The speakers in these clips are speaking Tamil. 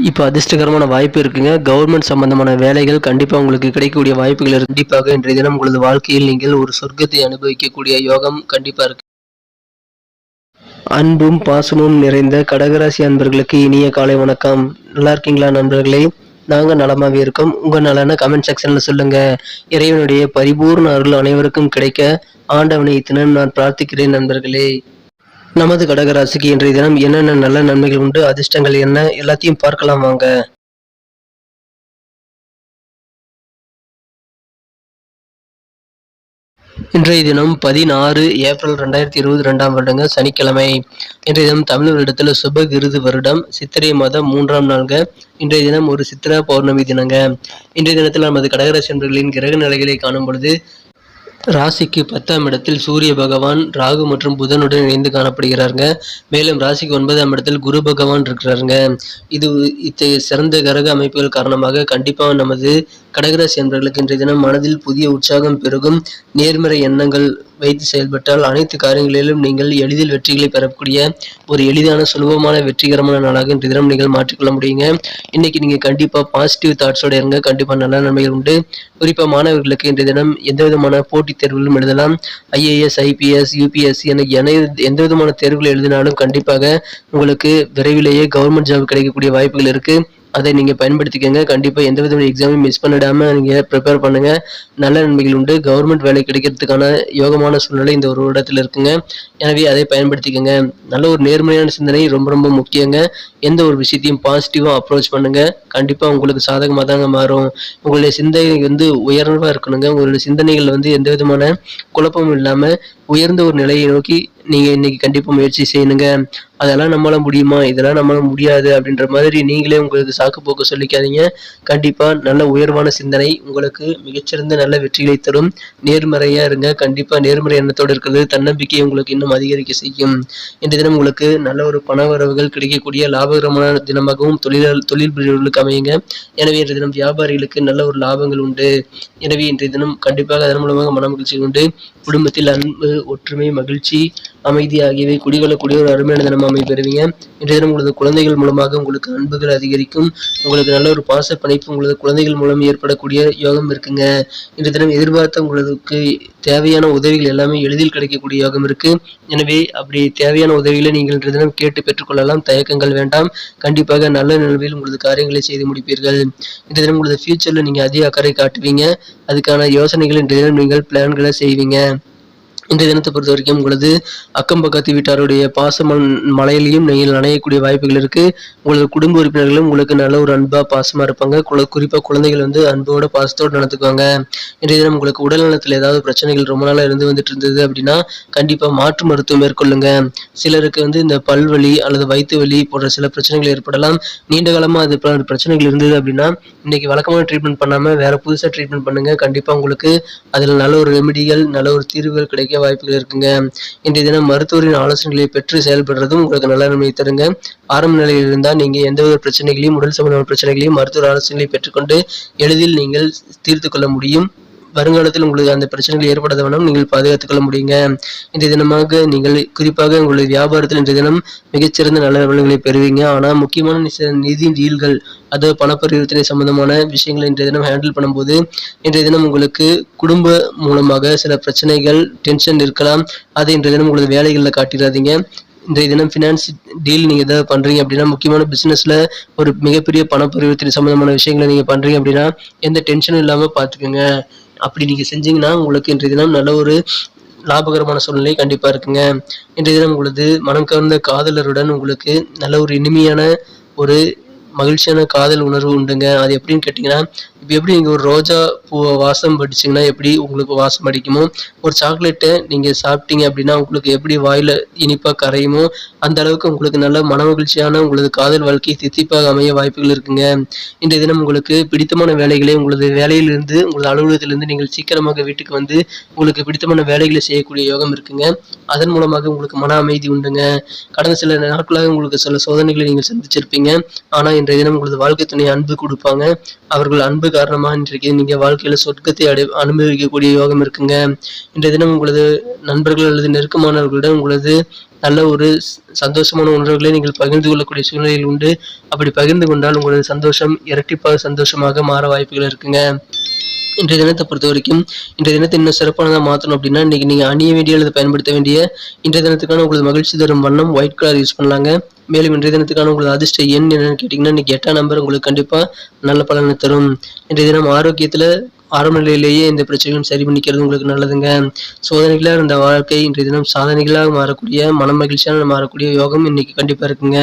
இப்போ அதிர்ஷ்டகரமான வாய்ப்பு இருக்குங்க. கவர்மெண்ட் சம்பந்தமான வேலைகள் கண்டிப்பா உங்களுக்கு கிடைக்கக்கூடிய வாய்ப்புகள் இருக்கு. கண்டிப்பாக இன்றைய தினம் உங்களது வாழ்க்கையில் நீங்கள் ஒரு சொர்க்கத்தை அனுபவிக்கக்கூடிய யோகம் கண்டிப்பா இருக்கு. அன்பும் பாசமும் நிறைந்த கடகராசி அன்பர்களுக்கு இனிய காலை வணக்கம். நல்லா இருக்கீங்களா நண்பர்களே? நாங்க நலமாவே இருக்கோம். உங்க நலனை கமெண்ட் செக்ஷன்ல சொல்லுங்க. இறைவனுடைய பரிபூர்ண அருள் அனைவருக்கும் கிடைக்க ஆண்டவனை இத்தினம் நான் பிரார்த்திக்கிறேன் நண்பர்களே. நமது கடகராசிக்கு இன்றைய தினம் என்னென்ன நல்ல நன்மைகள் உண்டு, அதிர்ஷ்டங்கள் என்ன, எல்லாத்தையும் பார்க்கலாம் வாங்க. இன்றைய தினம் 16 ஏப்ரல் 2022 வருடங்க சனிக்கிழமை. இன்றைய தினம் தமிழ் வருடத்தில் சுபகிருது வருடம் சித்திரை மாதம் 3ஆம் நாள்ங்க. இன்றைய தினம் ஒரு சித்திரா பௌர்ணமி தினங்க. இன்றைய தினத்தில் நமது கடகராசி நண்பர்களின் கிரக நிலைகளை காணும் பொழுது ராசிக்கு 10ஆம் இடத்தில் சூரிய பகவான் ராகு மற்றும் புதனுடன் இணைந்து காணப்படுகிறாருங்க. மேலும் ராசிக்கு 9ஆம் இடத்தில் குரு பகவான் இருக்கிறாருங்க. இது இத்தகைய சிறந்த கிரக அமைப்புகள் காரணமாக கண்டிப்பாக நமது கடகராசி அன்பர்களுக்கு இன்றைய தினம் மனதில் புதிய உற்சாகம் பெருகும். நேர்மறை எண்ணங்கள் வைத்து செயல்பட்டால் அனைத்து காரியங்களிலும் நீங்கள் எளிதில் வெற்றிகளை பெறக்கூடிய ஒரு எளிதான சுலபமான வெற்றிகரமான நாளாக இன்றைய தினம் நீங்கள் மாற்றிக்கொள்ள முடியுங்க. இன்னைக்கு நீங்க கண்டிப்பா பாசிட்டிவ் தாட்ஸோட இருங்க. கண்டிப்பா நல்ல நன்மைகள் உண்டு. குறிப்பா மாணவர்களுக்கு இன்றைய தினம் எந்த விதமான போட்டித் தேர்வுகளும் எழுதலாம். ஐஏஎஸ், ஐபிஎஸ், யூபிஎஸ்சி என எந்த விதமான தேர்வுகள் எழுதினாலும் கண்டிப்பாக உங்களுக்கு விரைவிலேயே கவர்மெண்ட் ஜாப் கிடைக்கக்கூடிய வாய்ப்புகள் இருக்கு. அதை நீங்க பயன்படுத்திக்கங்க. கண்டிப்பா எந்த விதமான எக்ஸாமையும் மிஸ் பண்ணிடாம நீங்க ப்ரிப்பேர் பண்ணுங்க. நல்ல நன்மைகள் உண்டு. கவர்மெண்ட் வேலை கிடைக்கிறதுக்கான யோகமான சூழ்நிலை இந்த ஒரு இடத்துல இருக்குங்க. எனவே அதை பயன்படுத்திக்கங்க. நல்ல ஒரு நேர்மையான சிந்தனை ரொம்ப ரொம்ப முக்கியங்க. எந்த ஒரு விஷயத்தையும் பாசிட்டிவா அப்ரோச் பண்ணுங்க. கண்டிப்பா உங்களுக்கு சாதகமாக தாங்க மாறும். உங்களுடைய சிந்தனை உயர்வா இருக்கணுங்க. உங்களுடைய சிந்தனைகள் எந்த விதமான குழப்பமும் இல்லாம உயர்ந்த ஒரு நிலையை நோக்கி நீங்க இன்னைக்கு கண்டிப்பா முயற்சி செய்யணுங்க. அதெல்லாம் நம்மளால முடியுமா, இதெல்லாம் நம்மளால முடியாது அப்படின்ற மாதிரி நீங்களே உங்களுக்கு சாக்கு போக்கு சொல்லிக்காதீங்க. கண்டிப்பா நல்ல உயர்வான சிந்தனை உங்களுக்கு மிகச்சிறந்த நல்ல வெற்றிகளை தரும். நேர்மறையா இருங்க. கண்டிப்பா நேர்மறை எண்ணத்தோடு இருக்கிறது தன்னம்பிக்கை உங்களுக்கு இன்னும் அதிகரிக்க செய்யும். இந்த தினம் உங்களுக்கு நல்ல ஒரு பண வரவுகள் கிடைக்கக்கூடிய லாபகரமான தினமாகவும் தொழில் புரிவர்களுக்கு அமையுங்க. எனவே இன்றைய தினம் வியாபாரிகளுக்கு நல்ல ஒரு லாபங்கள் உண்டு. எனவே இன்றைய தினம் கண்டிப்பாக அதன் மூலமாக மன மகிழ்ச்சி உண்டு. குடும்பத்தில் அன்பு, ஒற்றுமை, மகிழ்ச்சி, அமைதி ஆகியவை குடிகொள்ளக்கூடிய ஒரு அருமையான தினம் பெறுவீங்க. இன்றைய தினம் உங்களது குழந்தைகள் மூலமாக உங்களுக்கு அன்புகள் அதிகரிக்கும். உங்களுக்கு நல்ல ஒரு பாச பிணைப்பு உங்களது குழந்தைகள் மூலம் ஏற்படக்கூடிய யோகம் இருக்குங்க. இன்றைய தினம் எதிர்பார்த்த உங்களுக்கு தேவையான உதவிகள் எல்லாமே எளிதில் கிடைக்கக்கூடிய யோகம் இருக்கு. எனவே அப்படி தேவையான உதவிகளை நீங்கள் இன்றைய தினம் கேட்டு பெற்றுக்கொள்ளலாம். தயக்கங்கள் வேண்டாம். கண்டிப்பாக நல்ல நிலையில் உங்களது காரியங்களை செய்து முடிப்பீர்கள். இன்றைய தினம் உங்களது ஃபியூச்சர்ல நீங்க அதிக அக்கறை காட்டுவீங்க. அதுக்கான யோசனைகள் இன்றைய தினம் நீங்கள் பிளான்களை செய்வீங்க. இன்றைய தினத்தை பொறுத்த வரைக்கும் உங்களது அக்கம் பக்கத்து வீட்டாருடைய பாச மலையிலையும் நீங்கள் நனையக்கூடிய வாய்ப்புகள் இருக்கு. உங்களது குடும்ப உறுப்பினர்களும் உங்களுக்கு நல்ல ஒரு அன்பா பாசமா இருப்பாங்க. குறிப்பா குழந்தைகள் அன்போட பாசத்தோடு நடத்துக்குவாங்க. இன்றைய தினம் உங்களுக்கு உடல் நலத்தில் ஏதாவது பிரச்சனைகள் ரொம்ப நாளா வந்துட்டு இருந்தது அப்படின்னா கண்டிப்பா மாற்று மருத்துவம் மேற்கொள்ளுங்க. சிலருக்கு இந்த பல்வலி அல்லது வயிற்று வலி போன்ற சில பிரச்சனைகள் ஏற்படலாம். நீண்ட காலமா அது பிரச்சனைகள் இருந்தது அப்படின்னா இன்னைக்கு வழக்கமான ட்ரீட்மெண்ட் பண்ணாம வேற புதுசா ட்ரீட்மெண்ட் பண்ணுங்க. கண்டிப்பா உங்களுக்கு அதுல நல்ல ஒரு ரெமெடிகள், நல்ல ஒரு தீர்வுகள் கிடைக்க வாய்ப்புகள் இருக்குங்க. இன்றைய தினம் மருத்துவரின் ஆலோசனைகளை பெற்று செயல்படுறதும் உங்களுக்கு நல்ல நன்மை தருங்க. ஆரம்ப நிலையில் இருந்தால் நீங்க எந்தவித பிரச்சனைகளையும், உடல் சம்பந்தமான பிரச்சனைகளையும் மருத்துவ ஆலோசனைகளை பெற்றுக்கொண்டு எளிதில் நீங்கள் தீர்த்து கொள்ள முடியும். வருங்காலத்தில் உங்களுக்கு அந்த பிரச்சனைகள் ஏற்படாத வண்ணம் நீங்கள் பாதுகாத்துக் கொள்ள முடியுங்க. இன்றைய தினமாக நீங்கள் குறிப்பாக உங்களுடைய வியாபாரத்தில் இன்றைய தினம் மிகச்சிறந்த நல்ல பலன்களை பெறுவீங்க. ஆனால் முக்கியமான நிதி டீல்கள், அதாவது பணப்பரிவர்த்தனை சம்பந்தமான விஷயங்களை இன்றைய தினம் ஹேண்டில் பண்ணும்போது இன்றைய தினம் உங்களுக்கு குடும்ப மூலமாக சில பிரச்சனைகள், டென்ஷன் இருக்கலாம். அதை இன்றைய தினம் உங்களது வேலைகளில் காட்டிடாதீங்க. இன்றைய தினம் ஃபினான்ஸ் டீல் நீங்க ஏதாவது பண்றீங்க அப்படின்னா, முக்கியமான பிசினஸ்ல ஒரு மிகப்பெரிய பண பரிவர்த்தனை சம்பந்தமான விஷயங்களை நீங்க பண்றீங்க அப்படின்னா எந்த டென்ஷனும் இல்லாம பாத்துக்கோங்க. அப்படி நீங்க செஞ்சீங்கன்னா உங்களுக்கு இன்றைய தினம் நல்ல ஒரு லாபகரமான சூழ்நிலை கண்டிப்பா இருக்குங்க. இன்றைய தினம் உங்களது மனம் கவர்ந்த காதலருடன் உங்களுக்கு நல்ல ஒரு இனிமையான ஒரு மகிழ்ச்சியான காதல் உணர்வு உண்டுங்க. அது எப்படின்னு கேட்டீங்கன்னா, இப்போ எப்படி நீங்க ஒரு ரோஜா பூவை வாசம் படிச்சீங்கன்னா எப்படி உங்களுக்கு வாசம் அடிக்குமோ, ஒரு சாக்லேட்டை நீங்க சாப்பிட்டீங்க அப்படின்னா உங்களுக்கு எப்படி வாயில இனிப்பா கரையுமோ அந்த அளவுக்கு உங்களுக்கு நல்ல மனமகிழ்ச்சியான உங்களது காதல் வாழ்க்கை தித்திப்பாக அமைய வாய்ப்புகள் இருக்குங்க. இன்றைய தினம் உங்களுக்கு பிடித்தமான வேலைகளை உங்களது வேலையிலிருந்து, உங்களது அலுவலகத்திலிருந்து நீங்கள் சீக்கிரமாக வீட்டுக்கு வந்து உங்களுக்கு பிடித்தமான வேலைகளை செய்யக்கூடிய யோகம் இருக்குங்க. அதன் மூலமாக உங்களுக்கு மன அமைதி உண்டுங்க. கடந்த சில நாட்களாக உங்களுக்கு சில சோதனைகளை நீங்கள் சந்திச்சிருப்பீங்க. ஆனா இன்றைய தினம் உங்களது வாழ்க்கை துணை அன்பு கொடுப்பாங்க. அவர்கள் அன்பு காரணமா இன்றைக்கு நீங்க வாழ்க்கையில சொர்க்கத்தை அனுபவிக்கக்கூடிய யோகம் இருக்குங்க. இன்றைய தினம் உங்களது நண்பர்கள் அல்லது நெருக்கமானவர்களிடம் உங்களது நல்ல ஒரு சந்தோஷமான உணர்வுகளை நீங்கள் பகிர்ந்து கொள்ளக்கூடிய சூழ்நிலையில் உண்டு. அப்படி பகிர்ந்து கொண்டால் உங்களது சந்தோஷம் இரட்டிப்பாக சந்தோஷமாக மாற வாய்ப்புகள் இருக்குங்க. இன்றைய தினத்தை பொறுத்த வரைக்கும் இன்றைய தினத்தை இன்னும் சிறப்பானதாக மாற்றணும் அப்படின்னா இன்னைக்கு நீங்கள் அணிய வேண்டிய அல்லது பயன்படுத்த வேண்டிய இன்றைய தினத்துக்கான உங்களது மகிழ்ச்சி தரும் வண்ணம் ஒயிட் கலர் யூஸ் பண்ணலாங்க. மேலும் இன்றைய தினத்துக்கான உங்களது அதிர்ஷ்ட எண் என்னன்னு கேட்டிங்கன்னா இன்னைக்கு 8ஆம் நம்பர் உங்களுக்கு கண்டிப்பாக நல்ல பலனை தரும். இன்றைய தினம் ஆரோக்கியத்தில் ஆரம்ப நிலையிலேயே இந்த பிரச்சனைகளும் சரி பண்ணிக்கிறது உங்களுக்கு நல்லதுங்க. சோதனைகளாக இருந்த வாழ்க்கை இன்றைய தினம் சாதனைகளாக மாறக்கூடிய மகிழ்ச்சியான மாறக்கூடிய யோகம் இன்னைக்கு கண்டிப்பாக இருக்குங்க.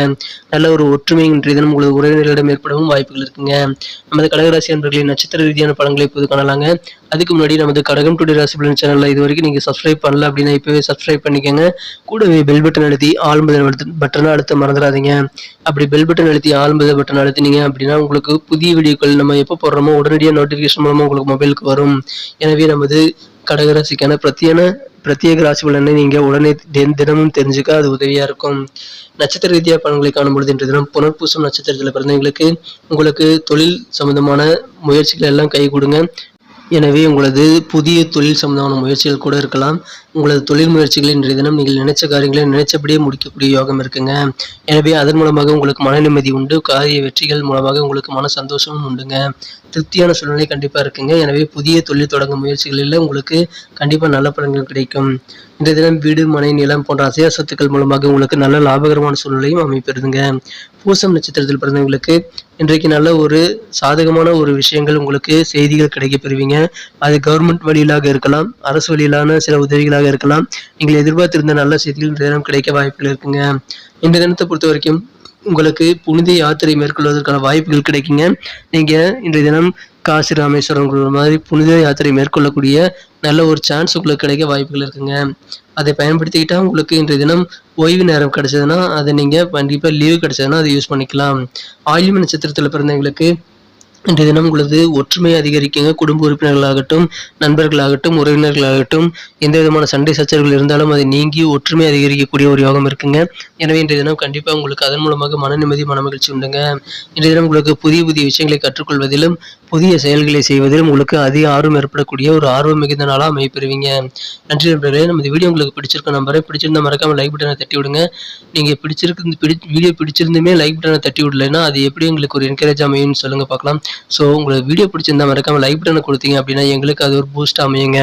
நல்ல ஒரு ஒற்றுமை இன்றைய தினம் உங்களது உறவினர்களிடம் ஏற்படவும் வாய்ப்புகள் இருக்குங்க. நமது கடகராசி அன்பர்களின் நட்சத்திர ரீதியான பலன்களை இப்போது காணலாங்க. அதுக்கு முன்னாடி நமது கடகம் டுடே ராசி பலன் சேனலில் இது வரைக்கும் நீங்கள் சப்ஸ்கிரைப் பண்ணல அப்படின்னா இப்போவே சப்ஸ்கிரைப் பண்ணிக்கோங்க. கூடவே பெல் பட்டன் அழுத்தி ஆல் பட்டனை அழுத்த மறந்துடாதீங்க. அப்படி பெல் பட்டன் அழுத்தி ஆல் பட்டன் அழுத்தினீங்க அப்படின்னா உங்களுக்கு புதிய வீடியோக்கள் நம்ம எப்போ போடுறோமோ உடனடியாக நோட்டிஃபிகேஷன் மூலமாக உங்களுக்கு மொபைலுக்கு வரும். எனவே நமது கடகராசிக்கான பிரத்யேக ராசி பலனை நீங்க உடனே தினமும் தெரிஞ்சுக்க அது உதவியா இருக்கும். நட்சத்திர ரீதியாக பலன்களை காணும்பொழுது இன்று தினம் புனர்பூசம் நட்சத்திரத்தில் பிறந்தவங்களுக்கு உங்களுக்கு தொழில் சம்பந்தமான முயற்சிகள் எல்லாம் கை கொடுங்க. எனவே உங்களது புதிய தொழில் சம்பந்தமான முயற்சிகள் கூட இருக்கலாம். உங்களது தொழில் முயற்சிகள் இன்றைய தினம் நீங்கள் நினைச்ச காரியங்களை நினைச்சபடியே முடிக்கக்கூடிய யோகம் இருக்குங்க. எனவே அதன் மூலமாக உங்களுக்கு மன நிம்மதி உண்டு. காரிய வெற்றிகள் மூலமாக உங்களுக்கு மன சந்தோஷமும் உண்டுங்க. திருப்தியான சூழ்நிலை கண்டிப்பாக இருக்குங்க. எனவே புதிய தொழில் தொடங்கும் முயற்சிகளில் உங்களுக்கு கண்டிப்பாக நல்ல பலன்கள் கிடைக்கும். இன்றைய தினம் வீடு மனை நிலம் போன்ற அசையா சொத்துக்கள் மூலமாக உங்களுக்கு நல்ல லாபகரமான சூழ்நிலையும் அமைப்பெறுதுங்க. பூசம் நட்சத்திரத்தில் பிறந்தவங்களுக்கு இன்றைக்கு நல்ல ஒரு சாதகமான ஒரு விஷயங்கள் உங்களுக்கு செய்திகள் கிடைக்க பெறுவீங்க. அது கவர்மெண்ட் வழியிலாக இருக்கலாம், அரசு வழியிலான சில உதவிகளாக இருக்கலாம். நீங்கள் எதிர்பார்த்திருந்த நல்ல செய்திகள் இன்றைய தினம் கிடைக்க வாய்ப்புகள் இருக்குங்க. இந்த தினத்தை பொறுத்த வரைக்கும் உங்களுக்கு புனித யாத்திரை மேற்கொள்வதற்கான வாய்ப்புகள் கிடைக்குங்க. நீங்க இன்றைய தினம் காசி ராமேஸ்வரம் மாதிரி புனித யாத்திரை மேற்கொள்ளக்கூடிய நல்ல ஒரு சான்ஸ் உங்களுக்கு கிடைக்க வாய்ப்புகள் இருக்குங்க. அதை பயன்படுத்திக்கிட்டா உங்களுக்கு இன்றைய தினம் ஓய்வு நேரம் கிடைச்சதுன்னா அதை நீங்க கண்டிப்பா லீவு கிடைச்சதுன்னா அதை யூஸ் பண்ணிக்கலாம். ஆயில்யம் நட்சத்திரத்துல பிறந்தவங்களுக்கு இன்றைய தினம் உங்களது ஒற்றுமையை அதிகரிக்குங்க. குடும்ப உறுப்பினர்களாகட்டும், நண்பர்களாகட்டும், உறவினர்களாகட்டும், எந்த விதமான சண்டை சச்சரவுகள் இருந்தாலும் அதை நீங்கி ஒற்றுமை அதிகரிக்கக்கூடிய ஒரு யோகம் இருக்குங்க. எனவே இன்றைய தினம் கண்டிப்பாக உங்களுக்கு அதன் மூலமாக மன நிம்மதி மகிழ்ச்சி உண்டுங்க. இன்றைய தினம் உங்களுக்கு புதிய புதிய விஷயங்களை கற்றுக்கொள்வதிலும் புதிய செயல்களை செய்வதிலும் உங்களுக்கு அதிக ஆர்வம் ஏற்படக்கூடிய ஒரு ஆர்வம் மிகுந்த நாளாக அமைப்பெறுவீங்க. நன்றி நண்பர்களே. நம்ம இந்த வீடியோ உங்களுக்கு பிடிச்சிருக்க நம்பரை பிடிச்சிருந்தா மறக்காம லைக் பட்டனை தட்டி விடுங்க. நீங்கள் வீடியோ பிடிச்சிருந்துமே லைக் பட்டனை தட்டி விடலைன்னா அது எப்படி உங்களுக்கு ஒரு என்கரேஜ் அமையும்னு சொல்லுங்க பார்க்கலாம். ஸோ உங்களுக்கு வீடியோ பிடிச்சிருந்தா மறக்காம லைக் பட்டனை கொடுத்தீங்க அப்படின்னா எங்களுக்கு அது ஒரு பூஸ்ட் அமையுங்க.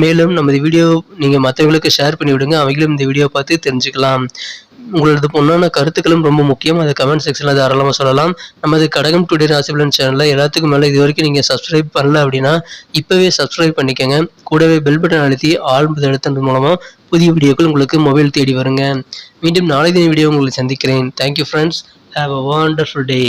மேலும் நமது வீடியோ நீங்கள் மற்றவங்களுக்கு ஷேர் பண்ணி விடுங்க. அவங்களும் இந்த வீடியோ பார்த்து தெரிஞ்சுக்கலாம். உங்களது பொண்ணான கருத்துக்களும் ரொம்ப முக்கியம். அதை கமெண்ட் செக்ஷனில் தாராளமாக சொல்லலாம். நமது கடகம் டுடே ராசி பலன் சேனலில் எல்லாத்துக்கும் மேலே இது வரைக்கும் நீங்கள் சப்ஸ்கிரைப் பண்ணல அப்படின்னா இப்போவே சப்ஸ்கிரைப் பண்ணிக்கோங்க. கூடவே பெல் பட்டன் அழுத்தி ஆல் அழுத்தது மூலமாக புதிய வீடியோக்கள் உங்களுக்கு மொபைல் தேடி வருங்க. மீண்டும் நாளை தின வீடியோ உங்களை சந்திக்கிறேன். Thank you friends. Have a wonderful day.